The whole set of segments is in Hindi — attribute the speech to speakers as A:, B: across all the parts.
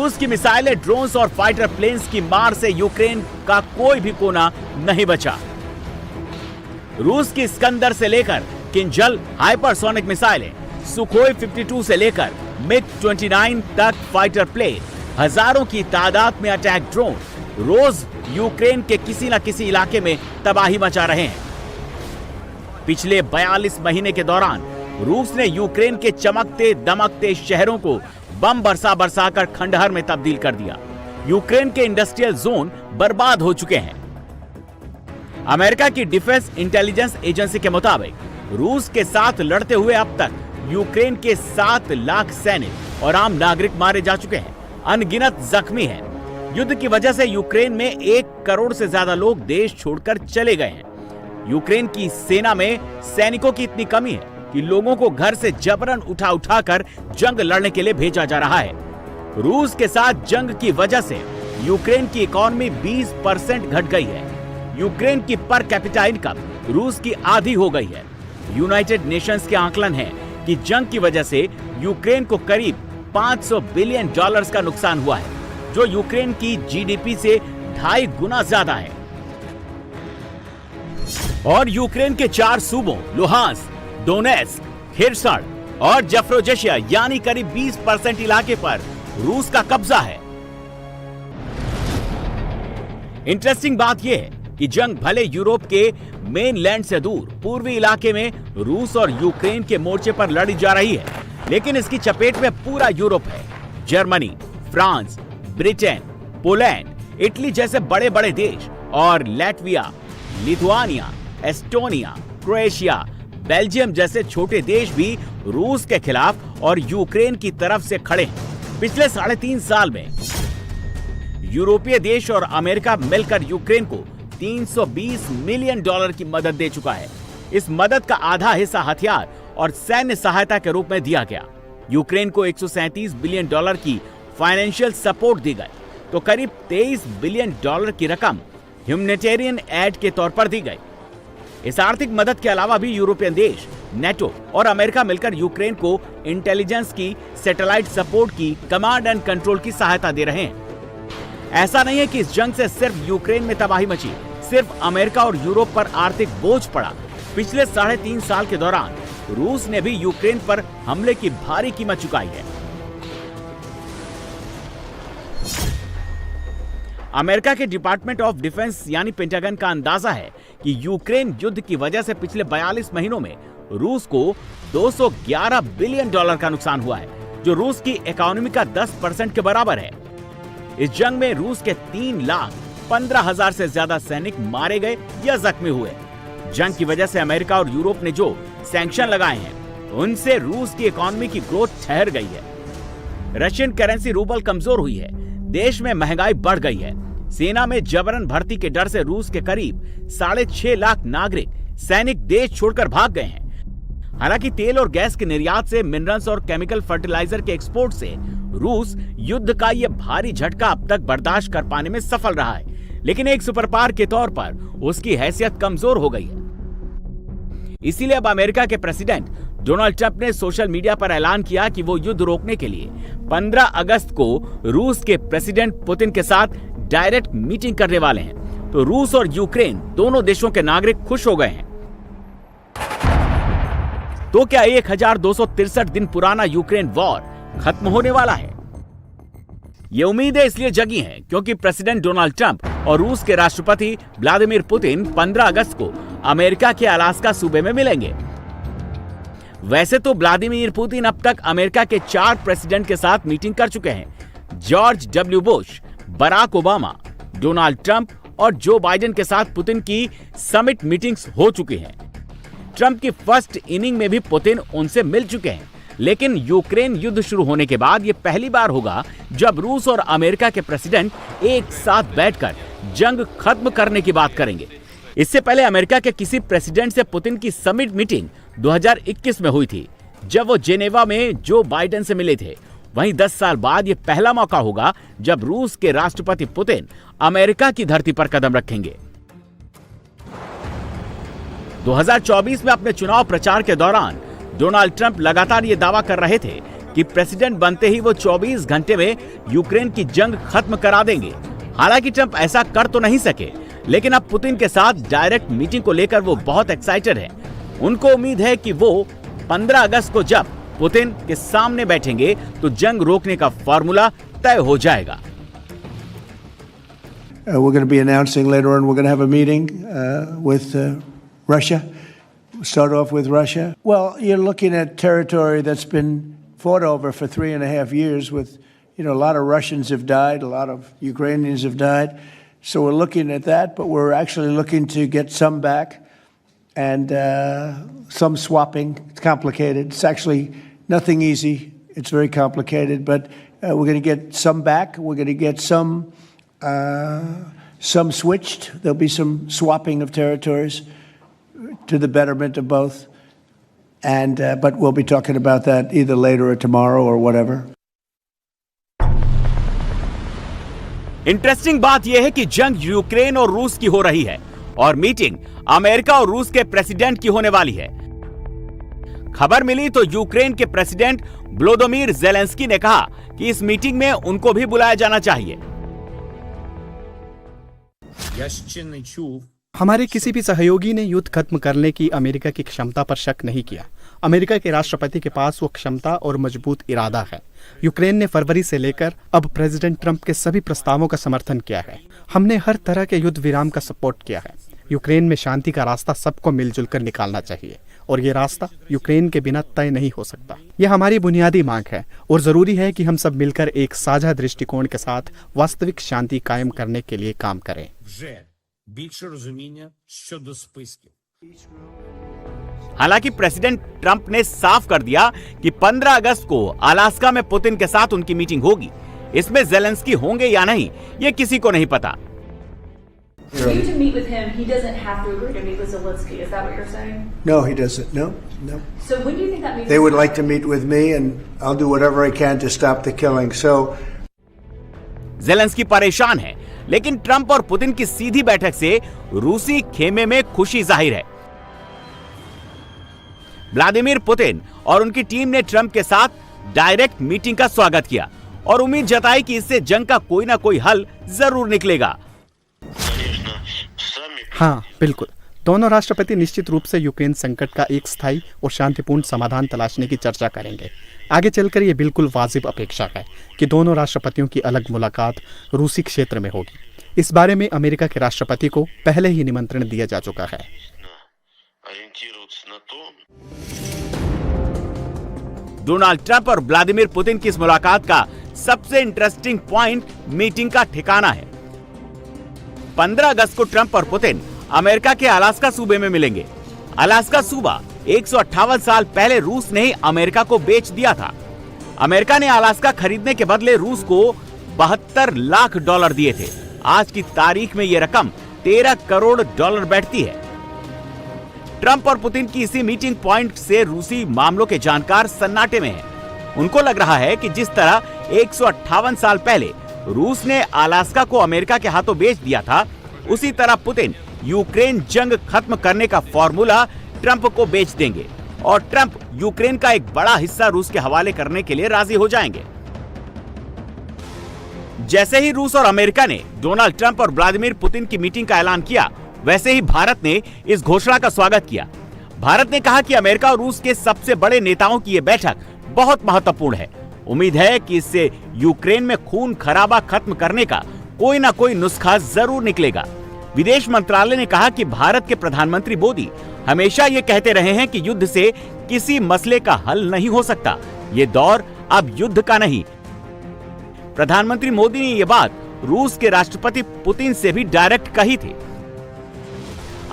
A: रूस की मिसाइलें, ड्रोन्स और फाइटर प्लेन्स की मार से यूक्रेन का कोई भी कोना नहीं बचा। रूस की स्कंदर से लेकर किंजल हाइपरसोनिक मिसाइलें, सुखोई 52 से लेकर मिग-29 तक फाइटर प्लेन, हजारों की तादाद में अटैक ड्रोन रोज यूक्रेन के किसी न किसी इलाके में तबाही मचा रहे हैं। पिछले 42 महीने के दौरान रूस ने यूक्रेन के चमकते दमकते शहरों को बम बरसा कर खंडहर में तब्दील कर दिया। यूक्रेन के इंडस्ट्रियल जोन बर्बाद हो चुके हैं। अमेरिका की डिफेंस इंटेलिजेंस एजेंसी के मुताबिक रूस के साथ लड़ते हुए अब तक यूक्रेन के 7 लाख सैनिक और आम नागरिक मारे जा चुके हैं, अनगिनत जख्मी हैं। युद्ध की वजह से यूक्रेन में 1 करोड़ से ज्यादा लोग देश छोड़कर चले गए हैं। यूक्रेन की सेना में सैनिकों की इतनी कमी है कि लोगों को घर से जबरन उठाकर जंग लड़ने के लिए भेजा जा रहा है। रूस के साथ जंग की वजह से यूक्रेन की इकोनॉमी 20% घट गई है। यूक्रेन की पर कैपिटा इनकम रूस की आधी हो गई है। यूनाइटेड नेशंस के आकलन है कि जंग की वजह से यूक्रेन को करीब $500 बिलियन का नुकसान हुआ है, जो यूक्रेन की जीडीपी से 2.5 गुना ज्यादा है। और यूक्रेन के 4 सूबों लुहांस्क, डोनेट्स्क, खिर्सन और ज़पोरिज़िया यानी करीब 20% इलाके पर रूस का कब्जा है। इंटरेस्टिंग बात यह है कि जंग भले यूरोप के मेनलैंड से दूर पूर्वी इलाके में रूस और यूक्रेन के मोर्चे पर लड़ी जा रही है, लेकिन इसकी चपेट में पूरा यूरोप है। Germany, France, Britain, Poland, Italy जैसे बड़े बड़े देश और Latvia, Lithuania, Estonia, Croatia, Belgium जैसे छोटे देश भी रूस के खिलाफ और यूक्रेन की तरफ से खड़े हैं। पिछले 3.5 साल में यूरोपीय देश और अमेरिका मिलकर यूक्रेन को $320 मिलियन की मदद दे चुका है। इस मदद का आधा हिस्सा हथियार और सैन्य सहायता के रूप में दिया गया। यूक्रेन को $137 बिलियन की फाइनेंशियल सपोर्ट दी गई, तो करीब $23 बिलियन की रकम ह्यूमैनिटेरियन एड के तौर पर दी गई। इस आर्थिक मदद के अलावा भी यूरोपियन देश, नेटो और अमेरिका मिलकर यूक्रेन को इंटेलिजेंस की, सैटेलाइट सपोर्ट की, कमांड एंड कंट्रोल की सहायता दे रहे हैं। ऐसा नहीं है कि इस जंग से सिर्फ यूक्रेन में तबाही मची, सिर्फ अमेरिका और यूरोप पर आर्थिक बोझ पड़ा। पिछले 3.5 साल के दौरान रूस ने भी यूक्रेन पर हमले की भारी कीमत चुकाई है। अमेरिका के डिपार्टमेंट ऑफ डिफेंस यानी पेंटागन का अंदाजा है कि यूक्रेन युद्ध की वजह से पिछले 42 महीनों में रूस को $211 बिलियन का नुकसान हुआ है, जो रूस की इकोनॉमी का 10% के बराबर है। इस जंग में रूस के 3,15,000 से ज्यादा सैनिक मारे गए या जख्मी हुए। जंग की वजह से अमेरिका और यूरोप ने जो सैंक्शन लगाए हैं, उनसे रूस की इकोनॉमी की ग्रोथ ठहर गई है। रशियन करेंसी रूबल कमजोर हुई है, देश में महंगाई बढ़ गई है। सेना में जबरन भर्ती के डर से रूस के करीब 6.5 लाख नागरिक सैनिक देश छोड़कर भाग गए हैं। हालांकि तेल और गैस के निर्यात से, मिनरल्स और केमिकल फर्टिलाइजर के एक्सपोर्ट से रूस युद्ध का यह भारी झटका अब तक बर्दाश्त कर पाने में सफल रहा है, लेकिन एक सुपर पावर के तौर पर उसकी हैसियत कमजोर हो गई है। इसीलिए अब अमेरिका के प्रेसिडेंट डोनाल्ड ट्रंप ने सोशल मीडिया पर ऐलान किया कि वो युद्ध रोकने के लिए 15 अगस्त को रूस के प्रेसिडेंट पुतिन के साथ डायरेक्ट मीटिंग करने वाले हैं। तो रूस और यूक्रेन दोनों देशों के नागरिक खुश हो गए हैं। तो क्या 1263 दिन पुराना यूक्रेन वॉर खत्म होने वाला है? ये उम्मीदें इसलिए जगी हैं क्योंकि प्रेसिडेंट डोनाल्ड ट्रंप और रूस के राष्ट्रपति व्लादिमीर पुतिन 15 अगस्त को अमेरिका के अलास्का सूबे में मिलेंगे। वैसे तो व्लादिमीर पुतिन अब तक अमेरिका के 4 प्रेसिडेंट के साथ मीटिंग कर चुके हैं। George W Bush, Barack Obama, Donald Trump और जो बाइडेन के साथ पुतिन की समिट मीटिंग्स हो चुकी हैं। ट्रंप की फर्स्ट इनिंग में भी पुतिन उनसे मिल चुके हैं, लेकिन यूक्रेन युद्ध शुरू होने के बाद ये पहली बार होगा जब रूस और अमेरिका के प्रेसिडेंट एक साथ बैठकर जंग खत्म करने की बात करेंगे। इससे पहले अमेरिका के किसी प्रेसिडेंट से पुतिन की समिट मीटिंग 2021 में हुई थी, जब वो जेनेवा में जो बाइडेन से मिले थे। वहीं 10 साल बाद ये पहला मौका होगा जब रूस के राष्ट्रपति पुतिन अमेरिका की धरती पर कदम रखेंगे। 2024 में अपने चुनाव प्रचार के दौरान डोनाल्ड ट्रंप लगातार ये दावा कर रहे थे कि प्रेसिडेंट बनते ही वो 24 घंटे में यूक्रेन की जंग खत्म करा देंगे। हालांकि ट्रंप ऐसा कर तो नहीं सके, लेकिन अब पुतिन के साथ डायरेक्ट मीटिंग को लेकर वो बहुत एक्साइटेड है। उनको उम्मीद है कि वो 15 अगस्त को जब पुतिन के सामने बैठेंगे तो जंग रोकने का फॉर्मूला तय हो जाएगा।
B: We're going to be announcing later on, we're going to have a meeting with Russia. Start off with Russia. Well, you're looking at territory that's been fought over for 3.5 years with, a lot of Russians have died, a lot of Ukrainians have died. So we're looking at that, but we're actually looking to get some back and some swapping. It's complicated. It's actually nothing easy. It's very complicated, but we're going to get some back. We're going to get some switched. There'll be some swapping of territories to the betterment of both. And but we'll be talking about that either later or tomorrow or whatever.
A: Interesting बात यह है कि जंग यूक्रेन और रूस की हो रही है और मीटिंग अमेरिका और रूस के प्रेसिडेंट की होने वाली है। खबर मिली तो यूक्रेन के प्रेसिडेंट वोलोदिमीर ज़ेलेंस्की ने कहा कि इस मीटिंग में उनको भी बुलाया जाना चाहिए।
C: हमारे किसी भी सहयोगी ने युद्ध खत्म करने की अमेरिका की क्षमता पर शक नहीं किया। अमेरिका के राष्ट्रपति के पास वो क्षमता और मजबूत इरादा है। यूक्रेन ने फरवरी से लेकर अब प्रेसिडेंट ट्रंप के सभी प्रस्तावों का समर्थन किया है। हमने हर तरह के युद्ध विराम का सपोर्ट किया है। यूक्रेन में शांति का रास्ता सबको मिलजुल कर निकालना चाहिए और ये रास्ता यूक्रेन के बिना तय नहीं हो सकता। यह हमारी बुनियादी मांग है और जरूरी है कि हम सब मिलकर एक साझा दृष्टिकोण के साथ वास्तविक शांति कायम करने के लिए काम करें।
A: हालांकि प्रेसिडेंट ट्रंप ने साफ कर दिया कि 15 अगस्त को अलास्का में पुतिन के साथ उनकी मीटिंग होगी। इसमें ज़ेलेंस्की होंगे या नहीं, ये किसी को नहीं पता।
D: For you to meet with him, he doesn't have to agree to meet with Zelensky. Is that what you're saying?
B: No, he doesn't. No.
D: So when do you think that meeting?
B: They would like to meet with me, and I'll do whatever I can to stop the killing. So,
A: Zelensky परेशान है, लेकिन ट्रंप और पुतिन की सीधी बैठक से रूसी खेमे में खुशी जाहिर है। व्लादिमीर पुतिन और उनकी टीम ने ट्रंप के साथ डायरेक्ट मीटिंग का स्वागत किया और उम्मीद जताई कि इससे जंग का कोई ना कोई हल जरूर निकलेगा।
C: हाँ, बिल्कुल। दोनों राष्ट्रपति निश्चित रूप से यूक्रेन संकट का एक स्थायी और शांतिपूर्ण समाधान तलाशने की चर्चा करेंगे। आगे चलकर ये बिल्कुल वाजिब अपेक्षा है कि दोनों राष्ट्रपतियों की अलग मुलाकात रूसी क्षेत्र में होगी। इस बारे में अमेरिका के राष्ट्रपति को पहले ही निमंत्रण दिया जा चुका है।
A: डोनाल्ड ट्रंप और व्लादिमीर पुतिन की इस मुलाकात का सबसे इंटरेस्टिंग पॉइंट मीटिंग का ठिकाना है। 15 अगस्त को ट्रंप और पुतिन अमेरिका के अलास्का सूबे में मिलेंगे। अलास्का सूबा 158 साल पहले रूस ने ही अमेरिका को बेच दिया था। अमेरिका ने अलास्का खरीदने के बदले रूस को $72 लाख दिए थे। आज की तारीख में यह रकम $13 करोड़ बैठती है। ट्रंप और पुतिन की इसी मीटिंग पॉइंट से रूसी मामलों के जानकार सन्नाटे में हैं। उनको लग रहा है कि जिस तरह 158 साल पहले रूस ने अलास्का को अमेरिका के हाथों बेच दिया था, उसी तरह पुतिन यूक्रेन जंग खत्म करने का फॉर्मूला ट्रंप को बेच देंगे और ट्रंप यूक्रेन का एक बड़ा हिस्सा रूस के हवाले करने के लिए राजी हो जाएंगे। जैसे ही रूस और अमेरिका ने डोनाल्ड ट्रंप और व्लादिमीर पुतिन की मीटिंग का ऐलान किया, वैसे ही भारत ने इस घोषणा का स्वागत किया। भारत ने कहा कि अमेरिका और रूस के सबसे बड़े नेताओं की यह बैठक बहुत महत्वपूर्ण है। उम्मीद है कि इससे यूक्रेन में खून खराबा खत्म करने का कोई ना कोई नुस्खा जरूर निकलेगा। विदेश मंत्रालय ने कहा कि भारत के प्रधानमंत्री मोदी हमेशा ये कहते रहे हैं कि युद्ध से किसी मसले का हल नहीं हो सकता। ये दौर अब युद्ध का नहीं। प्रधानमंत्री मोदी ने ये बात रूस के राष्ट्रपति पुतिन से भी डायरेक्ट कही थी।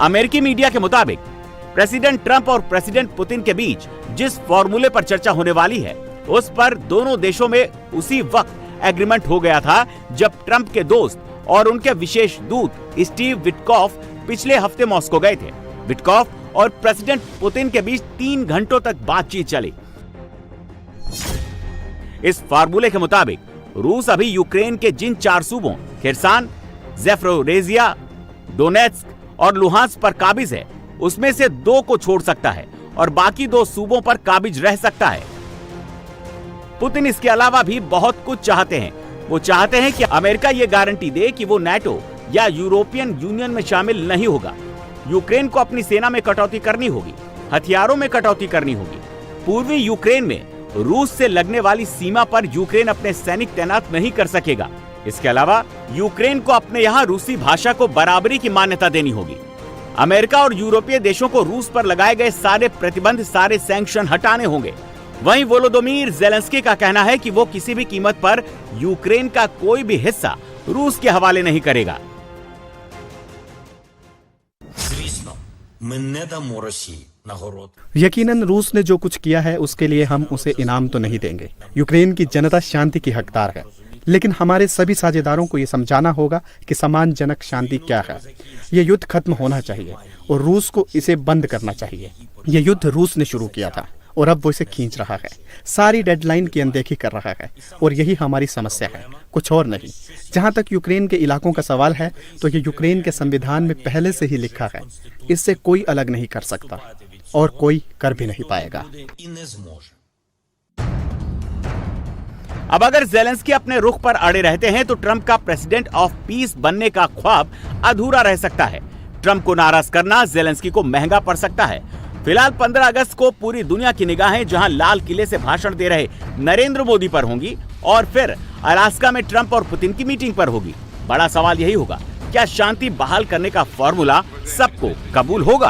A: अमेरिकी मीडिया के मुताबिक प्रेसिडेंट ट्रंप और प्रेसिडेंट पुतिन के बीच जिस फॉर्मूले पर चर्चा होने वाली है, उस पर दोनों देशों में उसी वक्त एग्रीमेंट हो गया था जब ट्रंप के दोस्त और उनके विशेष दूत स्टीव विटकॉफ पिछले हफ्ते मॉस्को गए थे। विटकॉफ और प्रेसिडेंट पुतिन के बीच 3 घंटों तक बातचीत चली। इस फार्मूले के मुताबिक रूस अभी यूक्रेन के जिन 4 सूबों खिरसान, ज़ेपोरिज़िया, डोनेत्स्क और लुहांस्क पर काबिज है, उसमें से 2 को छोड़ सकता है और बाकी 2 सूबों पर काबिज रह सकता है। पुतिन इसके अलावा भी बहुत कुछ चाहते हैं। वो चाहते हैं कि अमेरिका ये गारंटी दे कि वो नाटो या यूरोपियन यूनियन में शामिल नहीं होगा। यूक्रेन को अपनी सेना में कटौती करनी होगी, हथियारों में कटौती करनी होगी। पूर्वी यूक्रेन में रूस से लगने वाली सीमा पर यूक्रेन अपने सैनिक तैनात नहीं कर सकेगा। इसके अलावा यूक्रेन को अपने यहाँ रूसी भाषा को बराबरी की मान्यता देनी होगी। अमेरिका और यूरोपीय देशों को रूस पर लगाए गए सारे प्रतिबंध, सारे सैंक्शन हटाने होंगे। वहीं वोलोदिमीर ज़ेलेंस्की का कहना है कि वो किसी भी कीमत पर यूक्रेन का कोई भी हिस्सा रूस के हवाले नहीं करेगा।
C: यकीनन रूस ने जो कुछ किया है उसके लिए हम उसे इनाम तो नहीं देंगे। यूक्रेन की जनता शांति की हकदार है, लेकिन हमारे सभी साझेदारों को ये समझाना होगा कि सम्मानजनक शांति क्या है। ये युद्ध खत्म होना चाहिए और रूस को इसे बंद करना चाहिए। ये युद्ध रूस ने शुरू किया था और अब वो इसे खींच रहा है, सारी डेडलाइन की अनदेखी कर रहा है, और यही हमारी समस्या है, कुछ और नहीं। जहां तक यूक्रेन के इलाकों का सवाल है तो ये यूक्रेन के संविधान में पहले से ही लिखा है। इससे कोई अलग नहीं कर सकता और कोई कर भी नहीं पाएगा।
A: अब अगर ज़ेलेंस्की अपने रुख पर अड़े रहते हैं तो ट्रंप का प्रेसिडेंट ऑफ पीस बनने का ख्वाब अधूरा रह सकता है। ट्रंप को नाराज करना ज़ेलेंस्की को महंगा पड़ सकता है। फिलहाल 15 अगस्त को पूरी दुनिया की निगाहें जहां लाल किले से भाषण दे रहे नरेंद्र मोदी पर होंगी और फिर अलास्का में ट्रंप और पुतिन की मीटिंग पर होगी। बड़ा सवाल यही होगा, क्या शांति बहाल करने का फॉर्मूला सबको कबूल होगा?